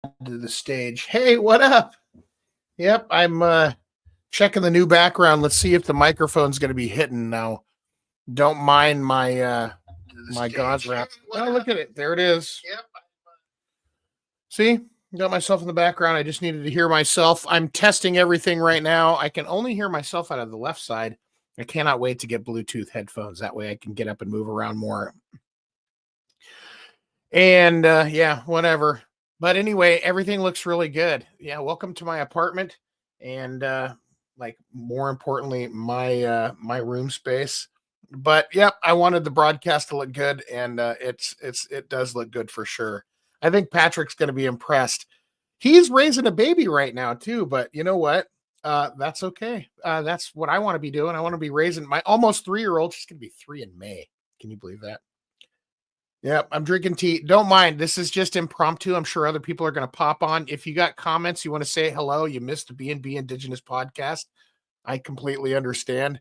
to the stage. Hey, what up? Yep, I'm checking the new background. Let's see if the microphone's going to be hitting now. Don't mind my gauze wrap. Oh, look at it. There it is. Yep. See? Got myself in the background. I just needed to hear myself. I'm testing everything right now. I can only hear myself out of the left side. I cannot wait to get Bluetooth headphones. That way I can get up and move around more. And yeah, whatever. But anyway, everything looks really good. Yeah, welcome to my apartment, and like more importantly, my room space. But yep, I wanted the broadcast to look good, and it does look good for sure. I think Patrick's going to be impressed. He's raising a baby right now too, but you know what? That's okay. That's what I want to be doing. I want to be raising my almost 3-year-old. She's going to be 3 in May. Can you believe that? Yep, I'm drinking tea. Don't mind. This is just impromptu. I'm sure other people are going to pop on. If you got comments, you want to say hello, you missed the B&B Indigenous podcast. I completely understand.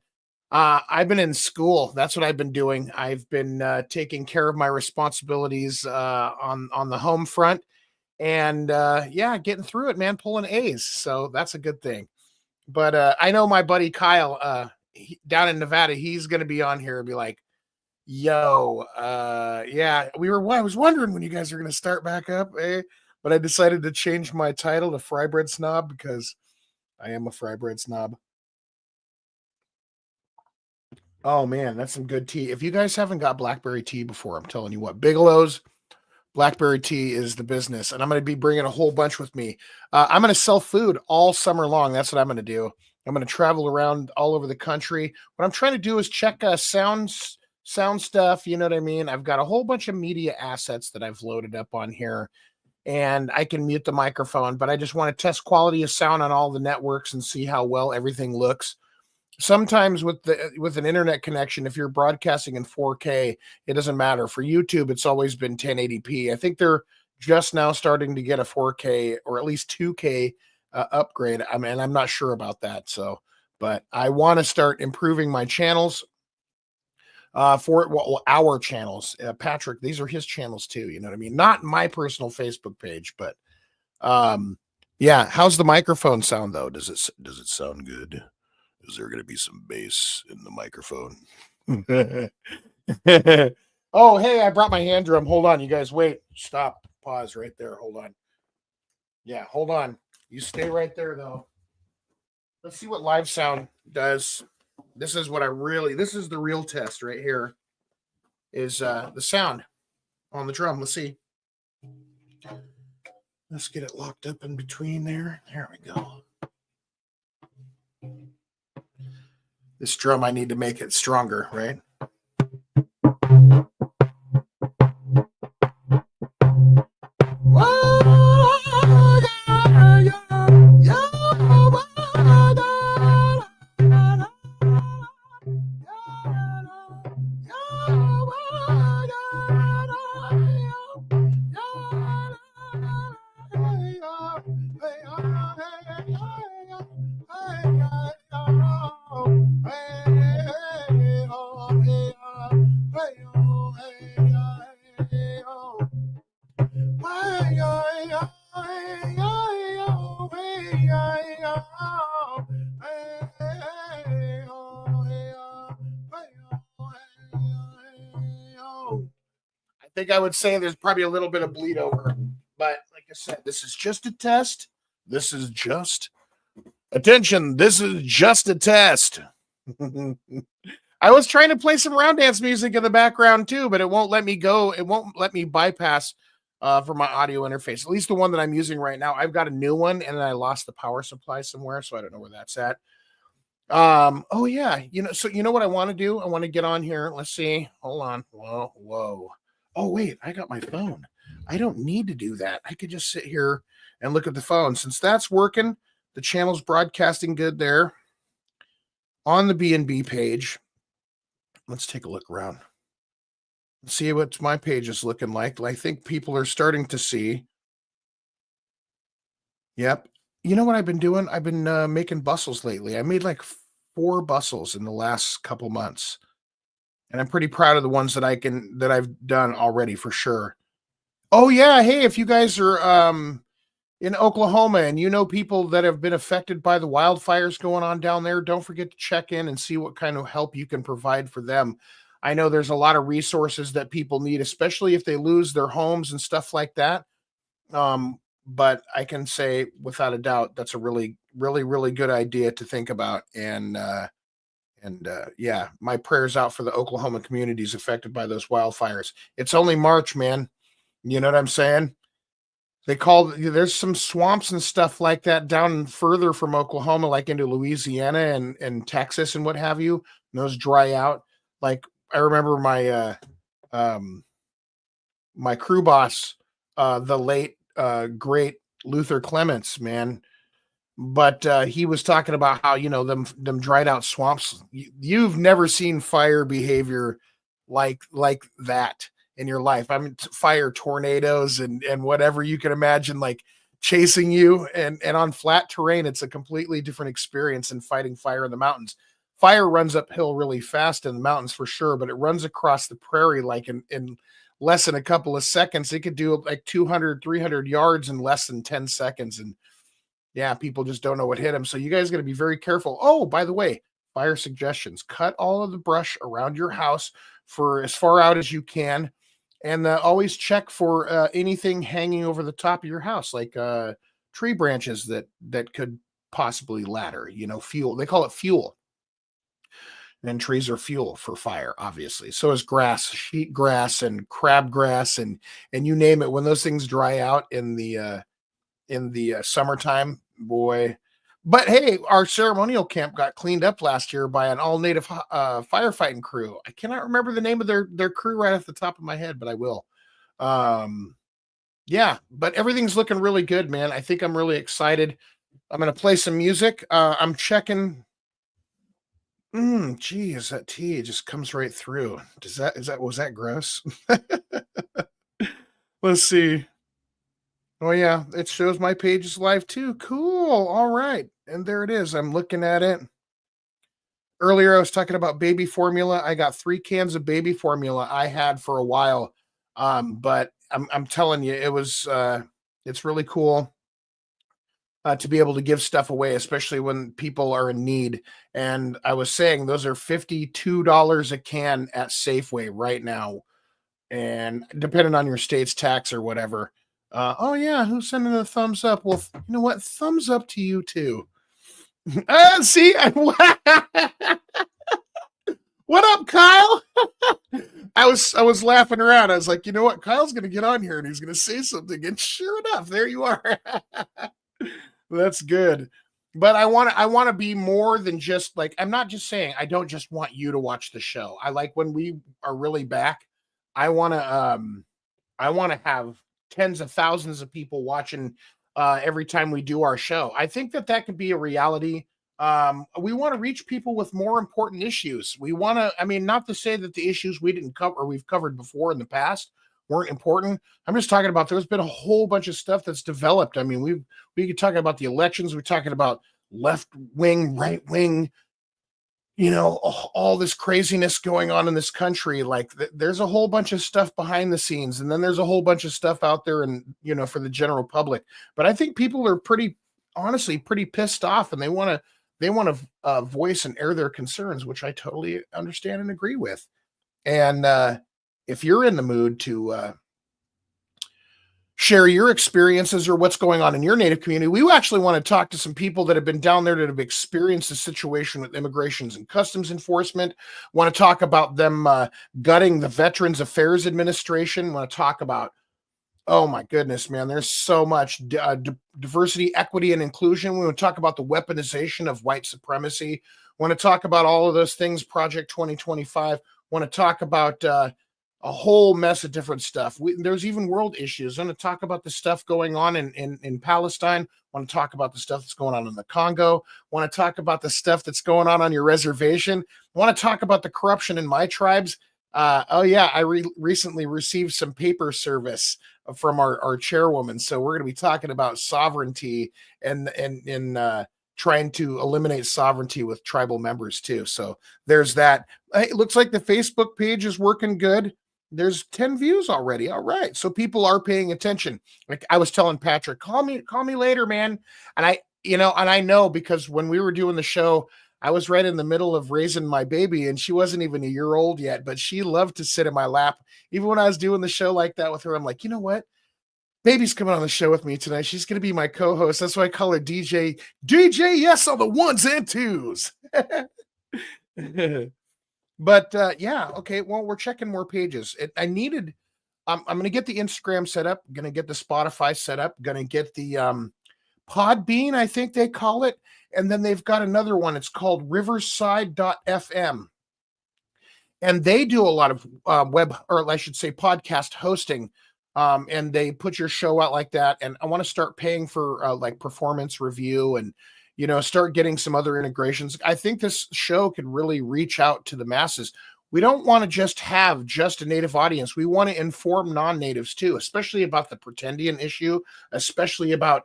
I've been in school. That's what I've been doing. I've been taking care of my responsibilities on the home front, and yeah, getting through it, man. Pulling A's, so that's a good thing. But I know my buddy Kyle down in Nevada. He's going to be on here and be like, yo, yeah, I was wondering when you guys are going to start back up, eh? But I decided to change my title to Fry Bread Snob because I am a fry bread snob. Oh man, that's some good tea. If you guys haven't got blackberry tea before, I'm telling you what, Bigelow's blackberry tea is the business, and I'm going to be bringing a whole bunch with me. I'm going to sell food all summer long. That's what I'm going to do. I'm going to travel around all over the country. What I'm trying to do is check sound stuff. You know what I mean? I've got a whole bunch of media assets that I've loaded up on here, and I can mute the microphone, but I just want to test quality of sound on all the networks and see how well everything looks. Sometimes with an internet connection, if you're broadcasting in 4K, it doesn't matter. For YouTube, it's always been 1080p. I think they're just now starting to get a 4K or at least 2K upgrade. I mean, I'm not sure about that. So, but I want to start improving my channels for our channels. Patrick, these are his channels too. You know what I mean? Not my personal Facebook page, but yeah. How's the microphone sound though? Does it sound good? Is there going to be some bass in the microphone? Oh, hey, I brought my hand drum. Hold on, you guys. Wait, stop, pause right there. Hold on. Yeah, hold on. You stay right there though. Let's see what live sound does. This is the real test right here is the sound on the drum. Let's see. Let's get it locked up in between there. There we go. This drum, I need to make it stronger, right? I think I would say there's probably a little bit of bleed over, but like I said, this is just a test. This is just attention. This is just a test. I was trying to play some round dance music in the background too, but it won't let me go. It won't let me bypass for my audio interface. At least the one that I'm using right now. I've got a new one, and then I lost the power supply somewhere, so I don't know where that's at. Oh yeah, so you know what I want to do? I want to get on here. Let's see. Hold on. Whoa. Oh wait, I got my phone. I don't need to do that. I could just sit here and look at the phone. Since that's working, the channel's broadcasting good there on the B&B page. Let's take a look around. Let's see what my page is looking like. I think people are starting to see. Yep. You know what I've been doing? I've been making bustles lately. I made like 4 bustles in the last couple months, and I'm pretty proud of the ones that I've done already for sure. Oh yeah, hey, if you guys are in Oklahoma and you know people that have been affected by the wildfires going on down there, don't forget to check in and see what kind of help you can provide for them. I know there's a lot of resources that people need, especially if they lose their homes and stuff like that. But I can say without a doubt that's a really, really, really good idea to think about. And yeah, my prayers out for the Oklahoma communities affected by those wildfires. It's only March, man. You know what I'm saying? They call there's some swamps and stuff like that down further from Oklahoma, like into Louisiana and Texas and what have you. And those dry out. Like I remember um my crew boss, the late great Luther Clements, man. But he was talking about how them dried out swamps. You've never seen fire behavior like that in your life. I mean, fire tornadoes and whatever you can imagine, like chasing you, and on flat terrain, it's a completely different experience than fighting fire in the mountains. Fire runs uphill really fast in the mountains for sure, but it runs across the prairie like in less than a couple of seconds. It could do like 200, 300 yards in less than 10 seconds. And yeah, people just don't know what hit them. So you guys got to be very careful. Oh, by the way, fire suggestions: cut all of the brush around your house for as far out as you can, and always check for anything hanging over the top of your house, like tree branches that could possibly ladder. Fuel. They call it fuel. And trees are fuel for fire, obviously. So is grass, sheet grass, and crabgrass, and you name it. When those things dry out in the summertime, boy. But hey, our ceremonial camp got cleaned up last year by an all native firefighting crew. I cannot remember the name of their crew right off the top of my head, but I will. Um, yeah, but everything's looking really good, man. I think I'm really excited. I'm gonna play some music. I'm checking. Geez, that tea just comes right through. Was that gross? Let's see. Oh yeah, it shows my page is live too. Cool. All right. And there it is. I'm looking at it. Earlier I was talking about baby formula. I got 3 cans of baby formula I had for a while. But I'm telling you, it's really cool to be able to give stuff away, especially when people are in need. And I was saying those are $52 a can at Safeway right now. And depending on your state's tax or whatever. Oh yeah, who's sending a thumbs up? Well, you know what? Thumbs up to you too. See, what up, Kyle? I was laughing around. I was like, you know what? Kyle's gonna get on here and he's gonna say something. And sure enough, there you are. That's good. But I want to be more than just like, I'm not just saying I don't just want you to watch the show. I like when we are really back. I want to have tens of thousands of people watching every time we do our show. I think that could be a reality. We want to reach people with more important issues. We want to, I mean, not to say that the issues we didn't cover or we've covered before in the past weren't important. I'm just talking about there's been a whole bunch of stuff that's developed. I mean, we could talk about the elections. We're talking about left wing, right wing, all this craziness going on in this country. Like there's a whole bunch of stuff behind the scenes, and then there's a whole bunch of stuff out there and for the general public. But I think people are honestly pretty pissed off, and they want to voice and air their concerns, which I totally understand and agree with. And if you're in the mood to share your experiences or what's going on in your native community, we actually want to talk to some people that have been down there that have experienced the situation with immigrations and customs enforcement. Want to talk about them gutting the Veterans Affairs Administration. Want to talk about, oh my goodness, man, there's so much diversity, equity, and inclusion. We want to talk about the weaponization of white supremacy. Want to talk about all of those things, Project 2025. Want to talk about a whole mess of different stuff. There's even world issues. I want to talk about the stuff going on in Palestine. Want to talk about the stuff that's going on in the Congo. Want to talk about the stuff that's going on your reservation. Want to talk about the corruption in my tribes. Oh yeah, I recently received some paper service from our chairwoman. So we're going to be talking about sovereignty and trying to eliminate sovereignty with tribal members too. So there's that. It looks like the Facebook page is working good. There's 10 views already. All right. So people are paying attention. Like I was telling Patrick, call me later, man. And I know because when we were doing the show, I was right in the middle of raising my baby and she wasn't even a year old yet, but she loved to sit in my lap. Even when I was doing the show like that with her, I'm like, you know what? Baby's coming on the show with me tonight. She's going to be my co-host. That's why I call her DJ. DJ, yes, on the ones and twos. But yeah, okay. Well, we're checking more pages. I needed. I'm going to get the Instagram set up. Going to get the Spotify set up. Going to get the Podbean, I think they call it, and then they've got another one. It's called Riverside.fm, and they do a lot of web, or I should say, podcast hosting. And they put your show out like that. And I want to start paying for like performance review and start getting some other integrations. I think this show could really reach out to the masses. We don't want to just have just a native audience. We want to inform non-natives too, especially about the pretendian issue, especially about,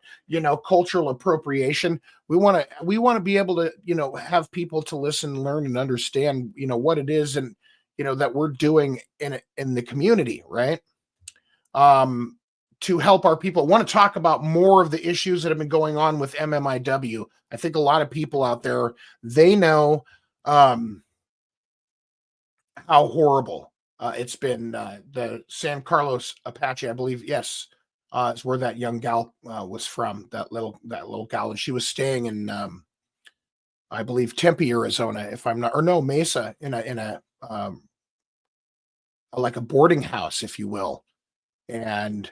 cultural appropriation. We want to be able to, have people to listen, learn, and understand, what it is and, that we're doing in the community, right? To help our people. I want to talk about more of the issues that have been going on with MMIW. I think a lot of people out there, they know how horrible it's been. The San Carlos Apache, I believe, yes, is where that young gal was from. That little gal, and she was staying in, I believe, Tempe, Arizona, if I'm not, or no, Mesa, in a like a boarding house, if you will. And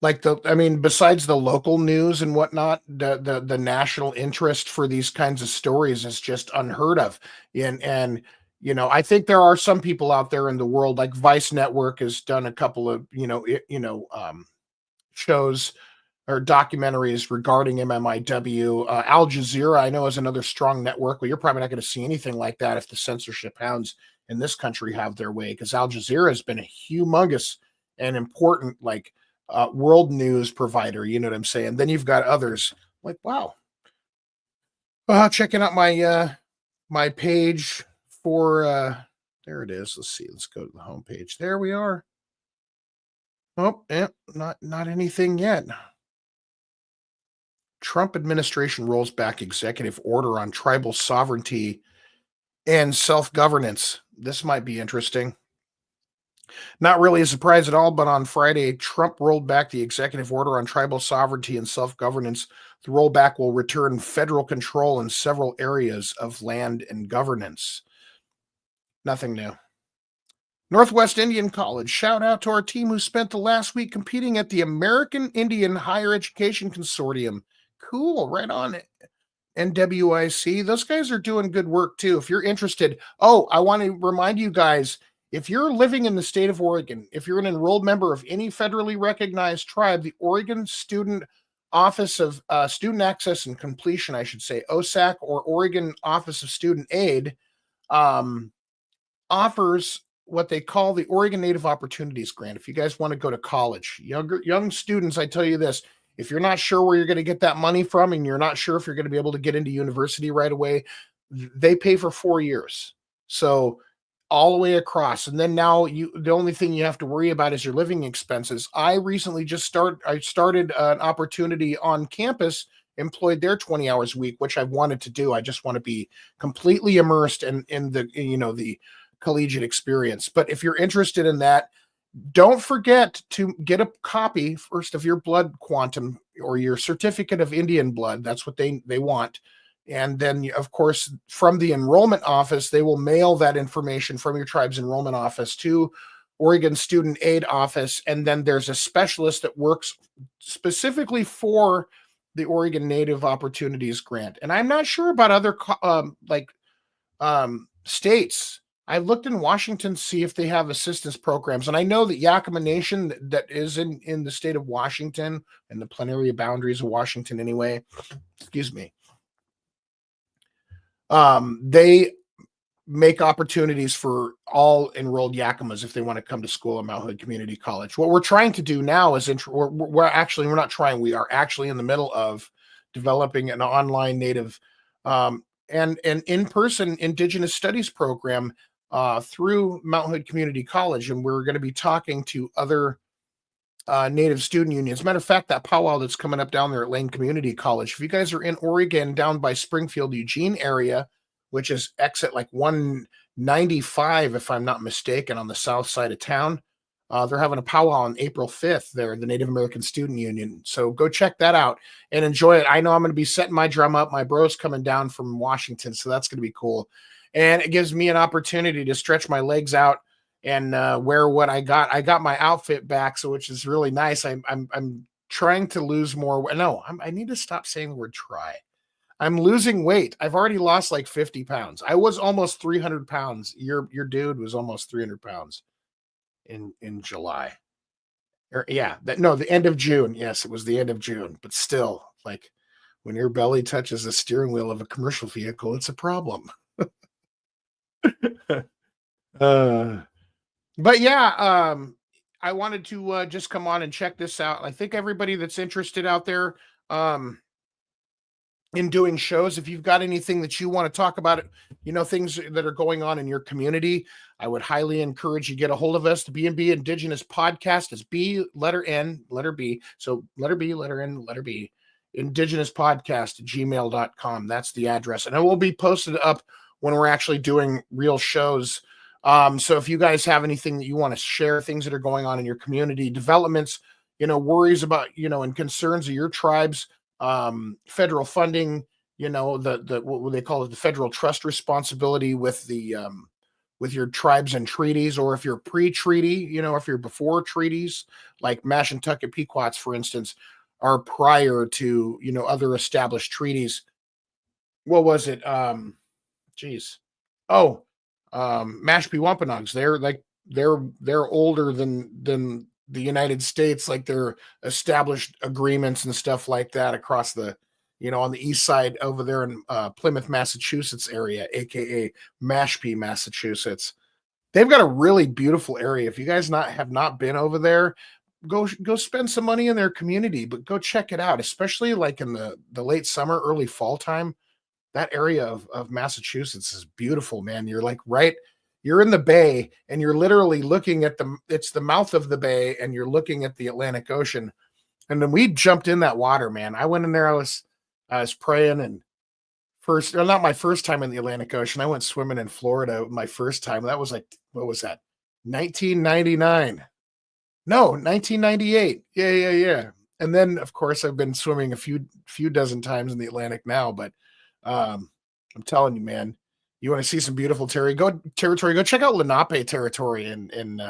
besides the local news and whatnot, the national interest for these kinds of stories is just unheard of. And I think there are some people out there in the world, like Vice Network has done a couple of shows or documentaries regarding MMIW. Al Jazeera, I know, is another strong network, but you're probably not going to see anything like that if the censorship hounds in this country have their way, because Al Jazeera has been a humongous and important world news provider. You know what I'm saying? Then you've got others like, wow. Checking out my page for there it is. Let's see. Let's go to the home page. There we are. Oh, yeah, not anything yet. Trump administration rolls back executive order on tribal sovereignty and self-governance. This might be interesting. Not really a surprise at all, but on Friday, Trump rolled back the executive order on tribal sovereignty and self-governance. The rollback will return federal control in several areas of land and governance. Nothing new. Northwest Indian College. Shout out to our team who spent the last week competing at the American Indian Higher Education Consortium. Cool, right on it. NWIC. Those guys are doing good work too. If you're interested, I want to remind you guys, if you're living in the state of Oregon, if you're an enrolled member of any federally recognized tribe, the Oregon Student Office of Student Access and Completion, I should say, OSAC, or Oregon Office of Student Aid, offers what they call the Oregon Native Opportunities Grant. If you guys want to go to college, young students, I tell you this, if you're not sure where you're going to get that money from and you're not sure if you're going to be able to get into university right away, they pay for 4 years. So all the way across. And then now the only thing you have to worry about is your living expenses. I recently started an opportunity on campus, employed there 20 hours a week, which I've wanted to do. I just want to be completely immersed in the collegiate experience. But if you're interested in that, don't forget to get a copy first of your blood quantum or your certificate of Indian blood. That's what they want. And then, of course, from the enrollment office, they will mail that information from your tribe's enrollment office to Oregon Student Aid Office. And then there's a specialist that works specifically for the Oregon Native Opportunities Grant. And I'm not sure about other states. I looked in Washington to see if they have assistance programs. And I know that Yakima Nation, that is in the state of Washington and the plenary boundaries of Washington anyway, excuse me, they make opportunities for all enrolled Yakimas if they want to come to school at Mount Hood Community College. What we're trying to do now is we're actually in the middle of developing an online Native and in-person Indigenous studies program through Mount Hood Community College, and we're going to be talking to other Native student unions. Matter of fact, that powwow that's coming up down there at Lane Community College. If you guys are in Oregon, down by Springfield, Eugene area, which is exit like 195, if I'm not mistaken, on the south side of town. They're having a powwow on April 5th there, the Native American Student Union. So go check that out and enjoy it. I know I'm going to be setting my drum up. My bro's coming down from Washington, so that's going to be cool. And it gives me an opportunity to stretch my legs out and wear what I got. I got my outfit back, so which is really nice. I'm trying to lose more. No, I need to stop saying the word try. I'm losing weight. I've already lost like 50 pounds. I was almost 300 pounds. Your dude was almost 300 pounds in July. Or yeah, the end of June. Yes, it was the end of June. But still, like when your belly touches the steering wheel of a commercial vehicle, it's a problem. uh, but yeah, I wanted to just come on and check this out. I think everybody that's interested out there, in doing shows, if you've got anything that you want to talk about, things that are going on in your community, I would highly encourage you get a hold of us. The B&B Indigenous Podcast is B, letter N, letter B. So letter B, letter N, letter B. Indigenous Podcast at gmail.com. That's the address. And it will be posted up when we're actually doing real shows. So if you guys have anything that you want to share, things that are going on in your community, developments, worries about, and concerns of your tribes, federal funding, the what they call it, the federal trust responsibility with the with your tribes and treaties, or if you're pre-treaty, if you're before treaties, like Mashantucket Pequots, for instance, are prior to other established treaties. What was it? Geez. Oh, Mashpee Wampanoags. They're older than the United States, like their established agreements and stuff like that across the, on the east side over there in Plymouth, Massachusetts area, aka Mashpee, Massachusetts. They've got a really beautiful area. If you guys have not been over there, go spend some money in their community, but go check it out, especially like in the late summer, early fall time. That area of Massachusetts is beautiful, man. You're in the bay and you're literally looking at it's the mouth of the bay and you're looking at the Atlantic Ocean. And then we jumped in that water, man. I went in there, I was praying, and not my first time in the Atlantic Ocean. I went swimming in Florida my first time. That was like, what was that? 1999. No, 1998. Yeah. And then of course I've been swimming a few dozen times in the Atlantic now, but I'm telling you, man, you want to see some beautiful territory, go check out Lenape territory in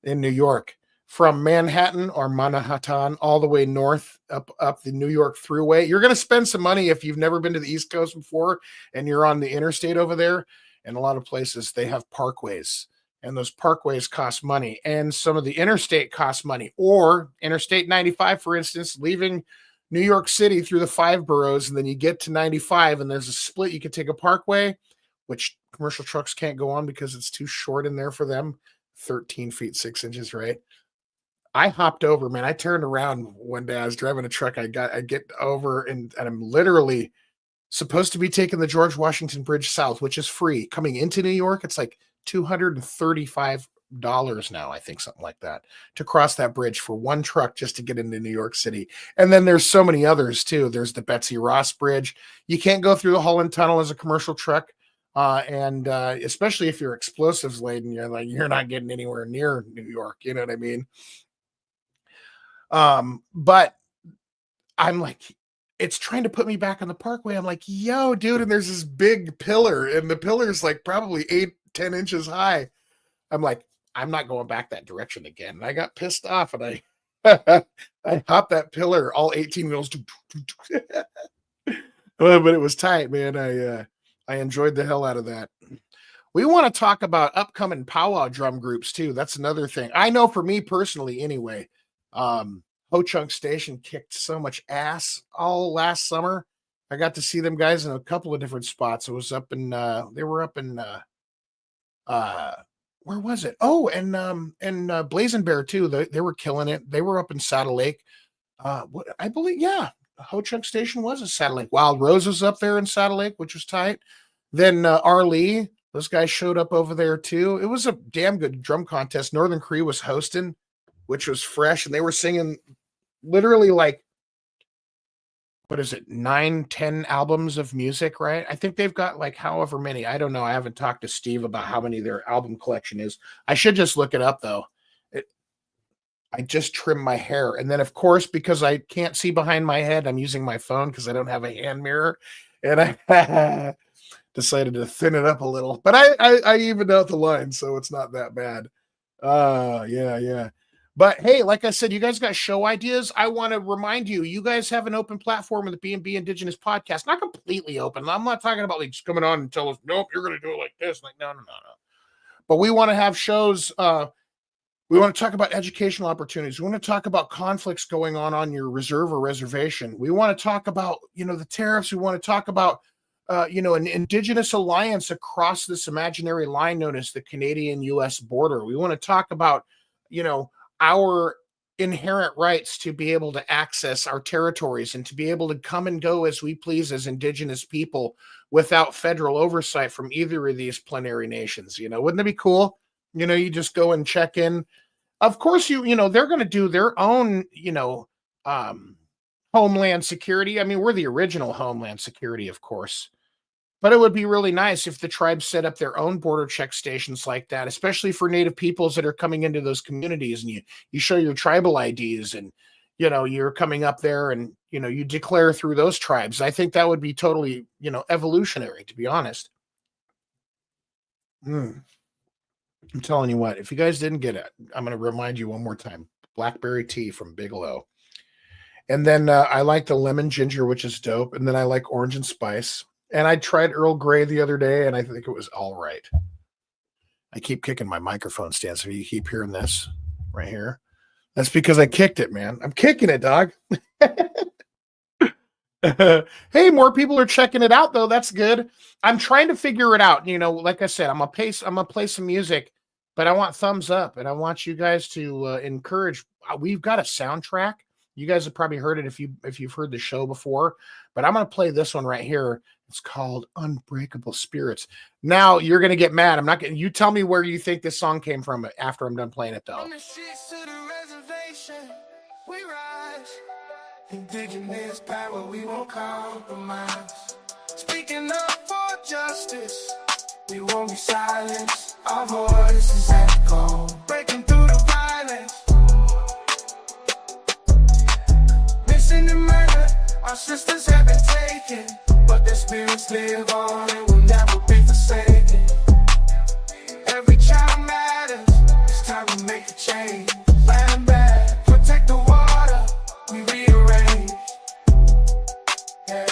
New York, from Manhattan or Manhattan all the way north up the New York Thruway. You're going to spend some money if you've never been to the East Coast before and you're on the interstate over there. And a lot of places they have parkways, and those parkways cost money, and some of the interstate costs money. Or Interstate 95, for instance, leaving New York City through the 5 boroughs, and then you get to 95 and there's a split. You could take a parkway, which commercial trucks can't go on because it's too short in there for them. 13 feet 6 inches, right? I hopped over, man. I turned around one day. I was driving a truck. I get over and I'm literally supposed to be taking the George Washington Bridge south, which is free. Coming into New York, it's like $235 now, I think, something like that, to cross that bridge for one truck just to get into New York City. And then there's so many others too. There's the Betsy Ross Bridge. You can't go through the Holland Tunnel as a commercial truck. And especially if you're explosives laden, you're not getting anywhere near New York. You know what I mean? But I'm like, it's trying to put me back on the parkway. I'm like, yo, dude, and there's this big pillar, and the pillar's like probably 8-10 inches high. I'm like, I'm not going back that direction again. And I got pissed off, and I hopped that pillar, all 18 wheels. But it was tight, man. I enjoyed the hell out of that. We want to talk about upcoming powwow drum groups too. That's another thing. I know for me personally, anyway, Ho Chunk Station kicked so much ass all last summer. I got to see them guys in a couple of different spots. It was up in they were up in where was it? Oh, and Blazing Bear too. They were killing it. They were up in Saddle Lake. What I believe, yeah, Ho Chunk Station was a Saddle Lake. Wild Rose was up there in Saddle Lake, which was tight. Then R. Lee, Those guys showed up over there too. It was a damn good drum contest. Northern Cree was hosting, which was fresh, and they were singing literally like, what is it, 9, 10 albums of music, right? I think they've got like however many. I don't know. I haven't talked to Steve about how many their album collection is. I should just look it up though. I just trimmed my hair. And then, of course, because I can't see behind my head, I'm using my phone because I don't have a hand mirror. And I decided to thin it up a little. But I evened out the line, so it's not that bad. Yeah. But hey, like I said, you guys got show ideas. I want to remind you, you guys have an open platform in the B&B Indigenous podcast. Not completely open. I'm not talking about like just coming on and tell us, nope, you're going to do it like this. Like, no. But we want to have shows. We want to talk about educational opportunities. We want to talk about conflicts going on your reserve or reservation. We want to talk about, the tariffs. We want to talk about, an indigenous alliance across this imaginary line known as the Canadian-U.S. border. We want to talk about, our inherent rights to be able to access our territories and to be able to come and go as we please as indigenous people without federal oversight from either of these plenary nations. Wouldn't that be cool? You just go and check in. Of course, they're going to do their own, homeland security. I mean, we're the original homeland security, of course. But it would be really nice if the tribes set up their own border check stations like that, especially for Native peoples that are coming into those communities, and you show your tribal IDs and, you're coming up there and, you declare through those tribes. I think that would be totally, evolutionary, to be honest. I'm telling you what, if you guys didn't get it, I'm going to remind you one more time. Blackberry tea from Bigelow. And then I like the lemon ginger, which is dope. And then I like orange and spice. And I tried Earl Grey the other day, and I think it was all right. I keep kicking my microphone stand, so you keep hearing this right here. That's because I kicked it, man. I'm kicking it, dog. Hey, more people are checking it out, though. That's good. I'm trying to figure it out. Like I said, I'm gonna play some music, but I want thumbs up, and I want you guys to encourage. We've got a soundtrack. You guys have probably heard it if you've heard the show before, but I'm gonna play this one right here. It's called Unbreakable Spirits. Now you're gonna get mad. I'm not gonna. You tell me where you think this song came from after I'm done playing it, though. From the streets to the reservation, we rise. Indigenous power, we won't compromise. Speaking up for justice, we won't be silenced. Our voices echo, breaking through the violence. Missing the murder, our sisters have been taken, but their spirits live on and will never be forsaken. Every child matters, it's time to make a change. Land back, protect the water, we rearrange. Yeah.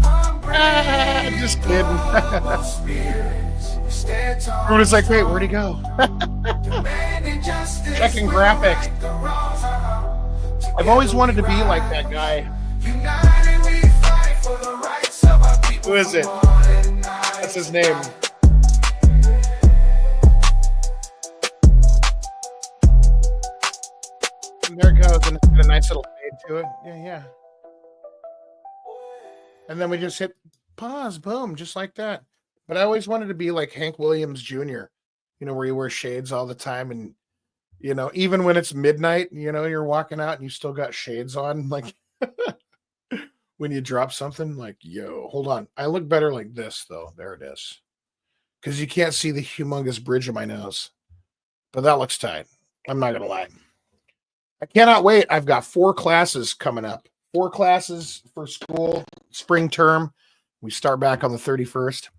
I'm just kidding. Everyone's like, wait, where'd he go? Checking graphics. I've always wanted to be like that guy. Who is it? That's his name. And there it goes, and it's got a nice little fade to it. Yeah. And then we just hit pause, boom, just like that. But I always wanted to be like Hank Williams Jr., where you wear shades all the time. And, even when it's midnight, you're walking out and you still got shades on. Like when you drop something, like, yo, hold on. I look better like this, though. There it is. Because you can't see the humongous bridge of my nose. But that looks tight. I'm not going to lie. I cannot wait. I've got 4 classes coming up. 4 classes for school, spring term. We start back on the 31st.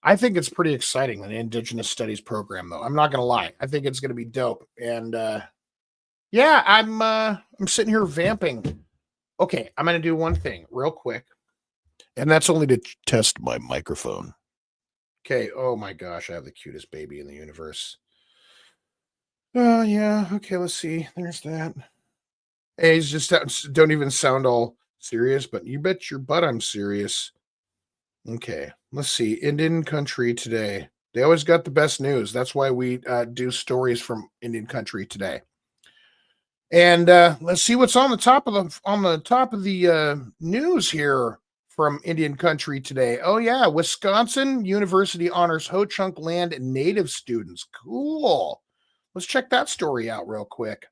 I think it's pretty exciting, an Indigenous Studies program, though. I'm not going to lie. I think it's going to be dope. And yeah, I'm sitting here vamping. Okay, I'm going to do one thing real quick. And that's only to test my microphone. Okay, oh my gosh, I have the cutest baby in the universe. Oh, yeah, okay, let's see. There's that. Hey, he's just don't even sound all serious, but you bet your butt I'm serious. Okay, let's see. Indian Country Today. They always got the best news. That's why we do stories from Indian Country Today. And let's see what's on the top of the news here from Indian country today. Oh, yeah. Wisconsin University honors Ho Chunk land and native students. Cool. Let's check that story out real quick.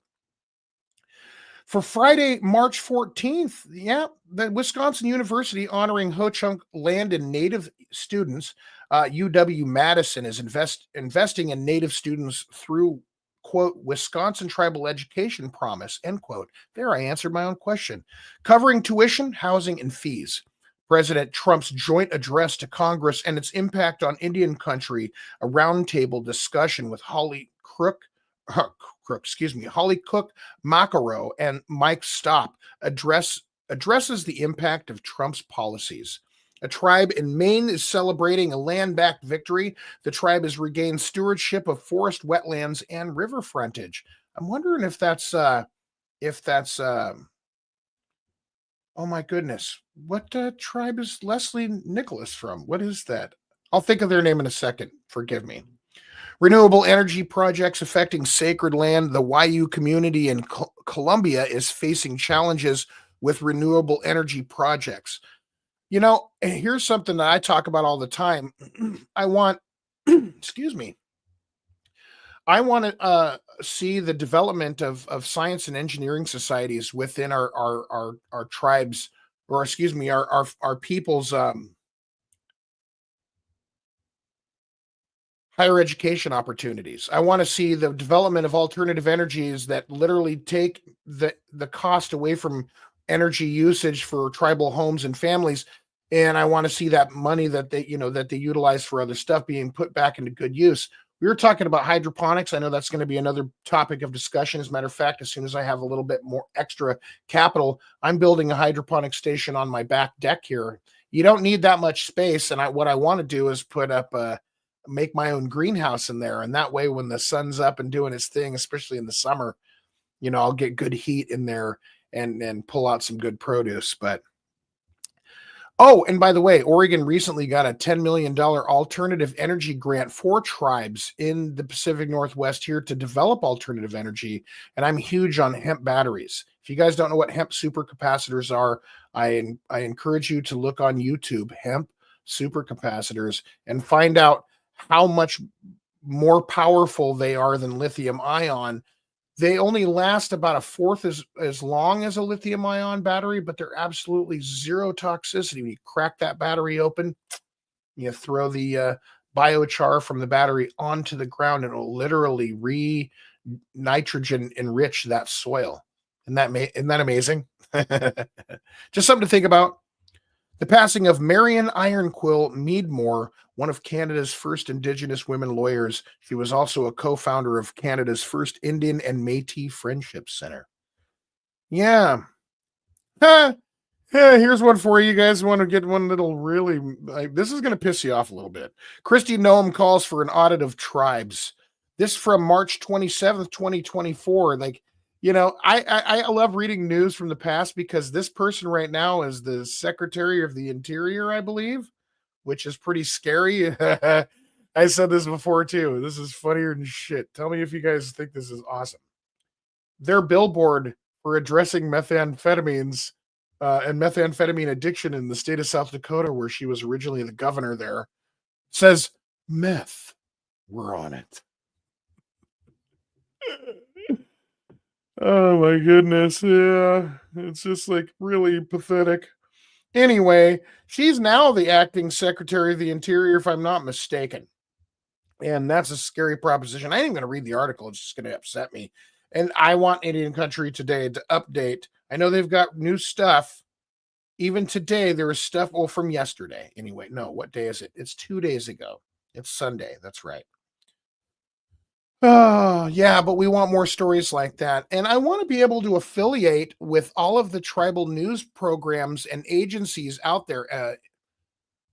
For Friday, March 14th, yeah, the Wisconsin University honoring Ho Chunk land and native students. UW Madison is investing in native students through, quote, Wisconsin Tribal Education Promise, end quote. There, I answered my own question. Covering tuition, housing, and fees. President Trump's joint address to Congress and its impact on Indian country, a roundtable discussion with Holly Cook Macaro and Mike Stopp addresses the impact of Trump's policies. A tribe in Maine is celebrating a land-backed victory. The tribe has regained stewardship of forest, wetlands, and river frontage. I'm wondering if that's oh my goodness, what tribe is Leslie Nicholas from? What is that? I'll think of their name in a second. Forgive me. Renewable energy projects affecting sacred land. The Wayuu community in Colombia is facing challenges with renewable energy projects. You know, here's something that I talk about all the time. I want, excuse me, I want to see the development of science and engineering societies within our tribes, or excuse me, our people's higher education opportunities. I want to see the development of alternative energies that literally take the cost away from energy usage for tribal homes and families. And I want to see that money that they utilize for other stuff being put back into good use. We were talking about hydroponics. I know that's going to be another topic of discussion. As a matter of fact, as soon as I have a little bit more extra capital, I'm building a hydroponic station on my back deck here. You don't need that much space. And what I want to do is make my own greenhouse in there. And that way, when the sun's up and doing its thing, especially in the summer, I'll get good heat in there and pull out some good produce. Oh, and by the way, Oregon recently got a $10 million alternative energy grant for tribes in the Pacific Northwest here to develop alternative energy. And I'm huge on hemp batteries. If you guys don't know what hemp supercapacitors are, I encourage you to look on YouTube, hemp supercapacitors, and find out how much more powerful they are than lithium ion. They only last about a fourth as long as a lithium ion battery, but they're absolutely zero toxicity. When you crack that battery open, you throw the biochar from the battery onto the ground, and it'll literally nitrogen enrich that soil. Isn't that amazing? Just something to think about. The passing of Marion Ironquill Meadmore, one of Canada's first Indigenous women lawyers. She was also a co-founder of Canada's first Indian and Métis Friendship Center. Yeah. Here's one for you guys. Want to get one that'll really, this is going to piss you off a little bit. Kristi Noem calls for an audit of tribes. This from March 27th, 2024. I love reading news from the past because this person right now is the Secretary of the Interior, I believe, which is pretty scary. I said this before too. This is funnier than shit. Tell me if you guys think this is awesome. Their billboard for addressing methamphetamines and methamphetamine addiction in the state of South Dakota, where she was originally the governor there, says, "Meth, we're on it." Oh my goodness. Yeah. It's just really pathetic. Anyway, she's now the acting Secretary of the Interior, if I'm not mistaken. And that's a scary proposition. I ain't even going to read the article. It's just going to upset me. And I want Indian Country Today to update. I know they've got new stuff. Even today, there is stuff, from yesterday. Anyway, no, what day is it? It's 2 days ago. It's Sunday. That's right. Oh, yeah, but we want more stories like that. And I want to be able to affiliate with all of the tribal news programs and agencies out there.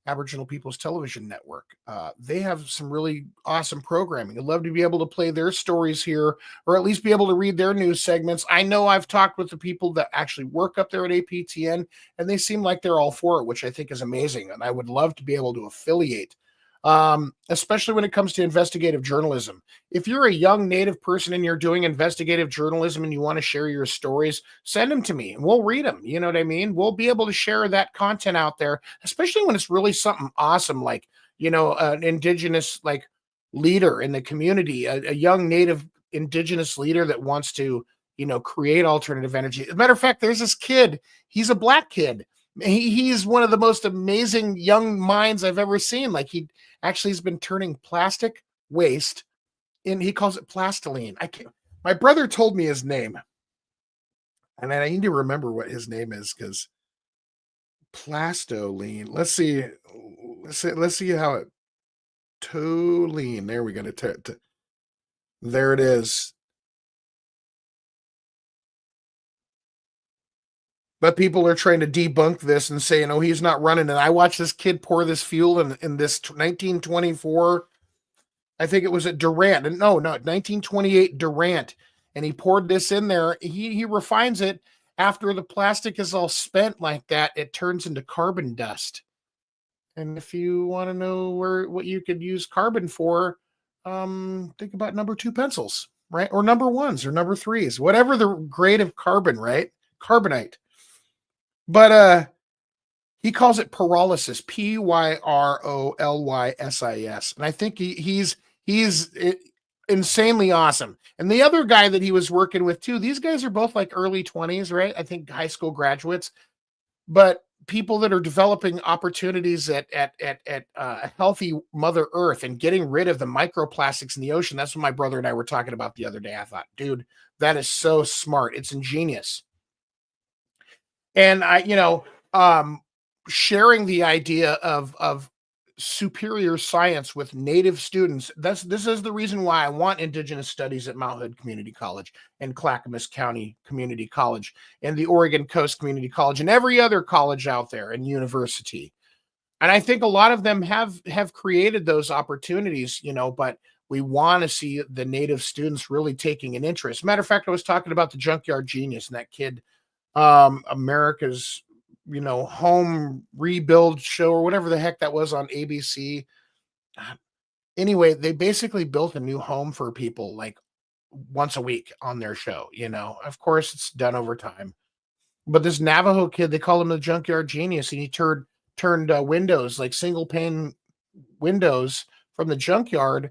Aboriginal People's Television Network. They have some really awesome programming. I'd love to be able to play their stories here, or at least be able to read their news segments. I know I've talked with the people that actually work up there at APTN, and they seem like they're all for it, which I think is amazing. And I would love to be able to affiliate especially when it comes to investigative journalism. If you're a young Native person and you're doing investigative journalism and you want to share your stories, send them to me and we'll read them. You know what I mean? We'll be able to share that content out there, especially when it's really something awesome, like, an indigenous like leader in the community, a young Native indigenous leader that wants to, create alternative energy. As a matter of fact, there's this kid, he's a black kid. He's one of the most amazing young minds I've ever seen. Like, he actually has been turning plastic waste in, he calls it plastiline. I can't, my brother told me his name, and I need to remember what his name is, because plastoline. Let's see how it, toluene. There we go. There it is. But people are trying to debunk this and saying, "Oh, he's not running." And I watched this kid pour this fuel in this 1924. I think it was at Durant. And no, 1928 Durant. And he poured this in there. He refines it. After the plastic is all spent like that, it turns into carbon dust. And if you want to know what you could use carbon for, think about number 2 pencils, right? Or number 1s or number 3s, whatever the grade of carbon, right? Carbonite. But he calls it pyrolysis, Pyrollysis, and I think he's insanely awesome. And the other guy that he was working with too, these guys are both like early 20s, right? I think high school graduates, but people that are developing opportunities at a healthy Mother Earth and getting rid of the microplastics in the ocean. That's what my brother and I were talking about the other day. I thought, dude, that is so smart. It's ingenious. And sharing the idea of superior science with Native students. This is the reason why I want Indigenous Studies at Mount Hood Community College and Clackamas County Community College and the Oregon Coast Community College and every other college out there and university. And I think a lot of them have created those opportunities, but we want to see the Native students really taking an interest. Matter of fact, I was talking about the Junkyard Genius and that kid, America's home rebuild show or whatever the heck that was on ABC. Anyway, they basically built a new home for people like once a week on their show. Of course it's done over time, but this Navajo kid, they call him the Junkyard Genius, and he turned windows, like single pane windows from the junkyard,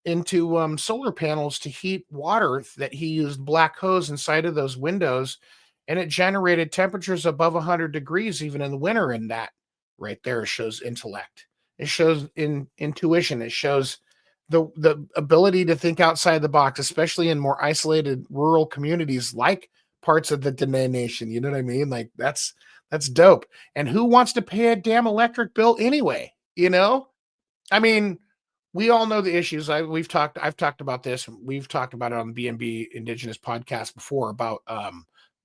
into solar panels to heat water that he used black hose inside of those windows, and it generated temperatures above 100 degrees even in the winter. And that right there shows intellect. It shows intuition. It shows the ability to think outside the box, especially in more isolated rural communities like parts of the Dene Nation. You know what I mean? Like, that's dope. And who wants to pay a damn electric bill anyway? I mean, we all know the issues. I've talked about this. We've talked about it on the B&B Indigenous podcast before about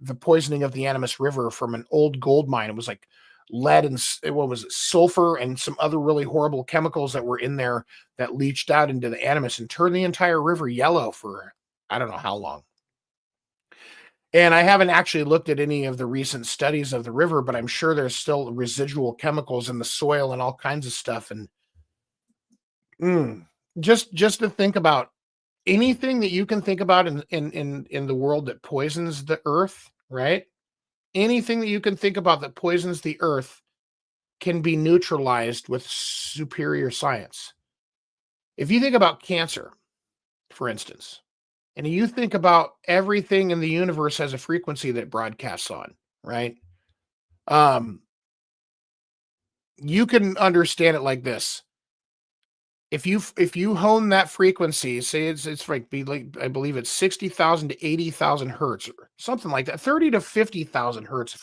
the poisoning of the Animas River from an old gold mine. It was like lead and what was it, sulfur and some other really horrible chemicals that were in there that leached out into the Animas and turned the entire river yellow for I don't know how long. And I haven't actually looked at any of the recent studies of the river, but I'm sure there's still residual chemicals in the soil and all kinds of stuff. And just to think about anything that you can think about in the world that poisons the earth, right? Anything that you can think about that poisons the earth can be neutralized with superior science. If you think about cancer, for instance, and you think about everything in the universe has a frequency that broadcasts on, right? You can understand it like this. If you hone that frequency, say it's like I believe it's 60,000 to 80,000 hertz or something like that, 30 to 50,000 hertz.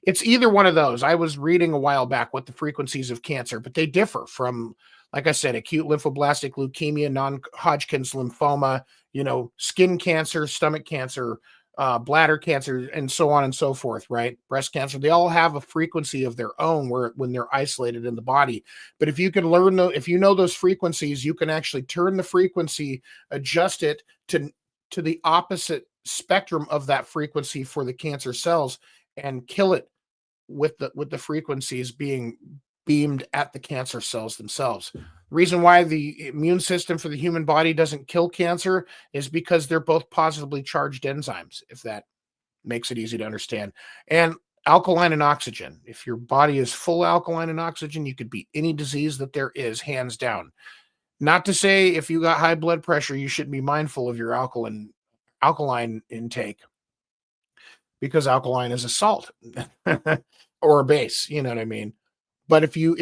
It's either one of those. I was reading a while back what the frequencies of cancer, but they differ from, like I said, acute lymphoblastic leukemia, non-Hodgkin's lymphoma, skin cancer, stomach cancer, bladder cancer, and so on and so forth, right? Breast cancer, they all have a frequency of their own when they're isolated in the body. But if you can if you know those frequencies, you can actually turn the frequency, adjust it to the opposite spectrum of that frequency for the cancer cells and kill it with the frequencies being beamed at the cancer cells themselves. reason why the immune system for the human body doesn't kill cancer is because they're both positively charged enzymes, if that makes it easy to understand. And alkaline and oxygen. If your body is full alkaline and oxygen, you could beat any disease that there is, hands down. Not to say if you got high blood pressure, you should be mindful of your alkaline intake, because alkaline is a salt or a base, you know what I mean? But if you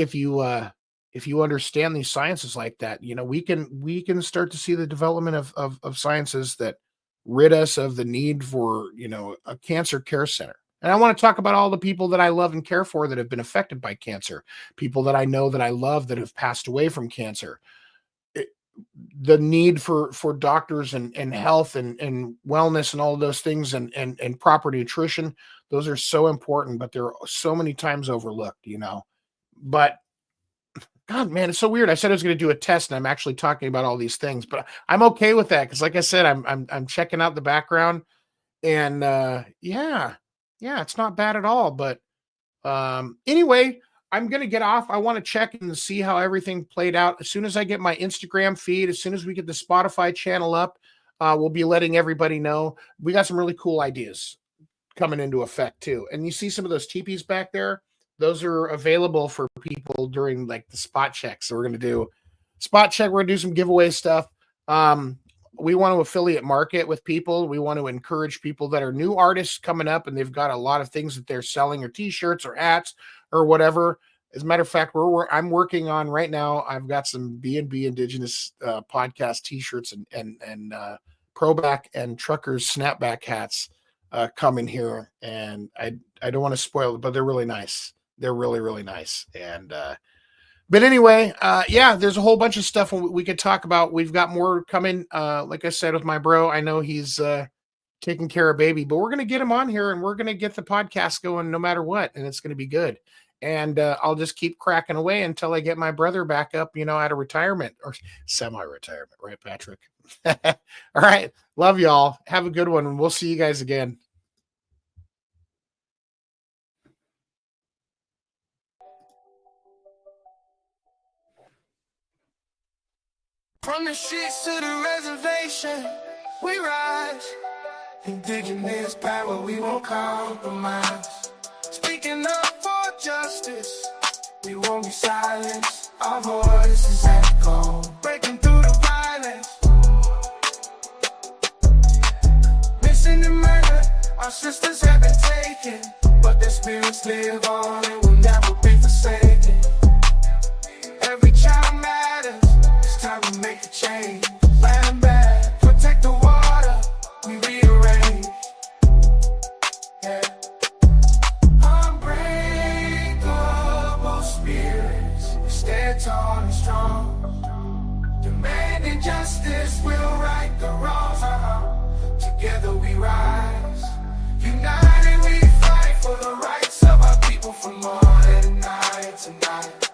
understand these sciences like that, we can start to see the development of sciences that rid us of the need for, a cancer care center. And I want to talk about all the people that I love and care for that have been affected by cancer, people that I know that I love that have passed away from cancer. The need for doctors and health and wellness and all of those things and proper nutrition, those are so important, but they're so many times overlooked. But God, man, it's so weird. I said I was going to do a test, and I'm actually talking about all these things, but I'm okay with that because, like I said, I'm checking out the background, and yeah, it's not bad at all. But anyway, I'm going to get off. I want to check and see how everything played out. As soon as I get my Instagram feed, as soon as we get the Spotify channel up, we'll be letting everybody know. We got some really cool ideas coming into effect too. And you see some of those teepees back there? Those are available for people during like the spot check. So we're going to do spot check. We're going to do some giveaway stuff. We want to affiliate market with people. We want to encourage people that are new artists coming up and they've got a lot of things that they're selling, or t-shirts or hats or whatever. As a matter of fact, I'm working on right now. I've got some B&B Indigenous podcast t-shirts and Proback and Truckers snapback hats coming here. And I don't want to spoil it, but they're really nice. They're really, really nice. And, but anyway, there's a whole bunch of stuff we could talk about. We've got more coming. Like I said, with my bro, I know he's taking care of baby, but we're going to get him on here and we're going to get the podcast going no matter what. And it's going to be good. And I'll just keep cracking away until I get my brother back up, out of retirement or semi-retirement. Right, Patrick? All right. Love y'all. Have a good one. And we'll see you guys again. From the streets to the reservation, we rise. Indigenous power, we won't compromise. Speaking up for justice, we won't be silenced. Our voices echo, breaking through the violence. Missing and murdered, our sisters have been taken, but their spirits live on and will never be forsaken. Every child matters. Time to make a change. Land back, protect the water, we rearrange. Yeah. Unbreakable spirits, we stand tall and strong. Demanding justice, we'll right the wrongs. Together we rise. United we fight for the rights of our people from morning to night.